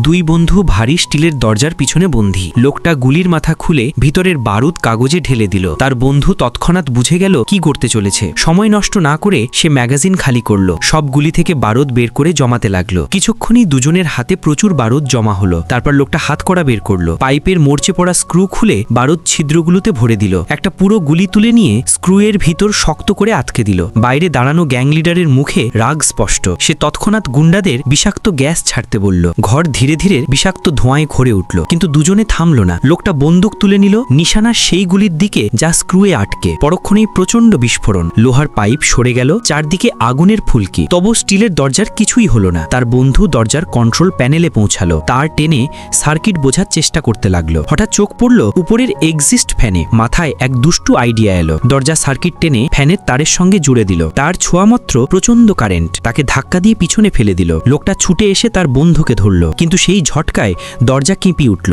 দুই বন্ধু ভারী স্টিলের দরজার পিছনে বন্দী। লোকটা গুলির মাথা খুলে ভিতরের বারুদ কাগজে ঢেলে দিল। তার বন্ধু তৎক্ষণাৎ বুঝে গেল কি করতে চলেছে। সময় নষ্ট না করে সে ম্যাগাজিন খালি করল। সব গুলি থেকে বারুদ বের করে জমাতে লাগলো। কিছুক্ষণই দুজনের হাতে প্রচুর বারুদ জমা হলো। তারপর লোকটা হাতকড়া বের করলো। পাইপের মরচে পড়া স্ক্রু খুলে বারুদ ছিদ্রগুলোতে ভরে দিল। একটা পুরো গুলি তুলে নিয়ে স্ক্রু এর ভিতর শক্ত করে আটকে দিল। বাইরে দাঁড়ানো গ্যাং লিডারের মুখে রাগ স্পষ্ট। সে তৎক্ষণাৎ গুন্ডাদের বিষাক্ত গ্যাস ছাড়তে বলল। ঘর ধীরে ধীরে বিষাক্ত ধোঁয়ায় ভরে উঠল, কিন্তু দুজনে থামল না। লোকটা বন্দুক তুলে নিল, নিশানা সেই গুলির দিকে যা স্ক্রুয়ে আটকে। পরক্ষণেই প্রচন্ড বিস্ফোরণ। লোহার পাইপ সরে গেল, চারদিকে আগুনের ফুলকি। তবু স্টিলের দরজার কিছুই হলো না। তার বন্ধু দরজার কন্ট্রোল প্যানেলে পৌঁছালো। তার টেনে সার্কিট বোঝার চেষ্টা করতে লাগলো। হঠাৎ চোখ পড়ল উপরের এক্সিস্ট ফ্যানে। মাথায় এক দুষ্টু আইডিয়া এলো। দরজা সার্কিট টেনে ফ্যানের তারের সঙ্গে জুড়ে দিল। তার ছোঁয়ামাত্র প্রচন্ড কারেন্ট তাকে ধাক্কা দিয়ে পিছনে ফেলে দিল। লোকটা ছুটে এসে তার বন্ধুকে ধরল, কিন্তু সেই ঝটকায় দরজা কেঁপে উঠল।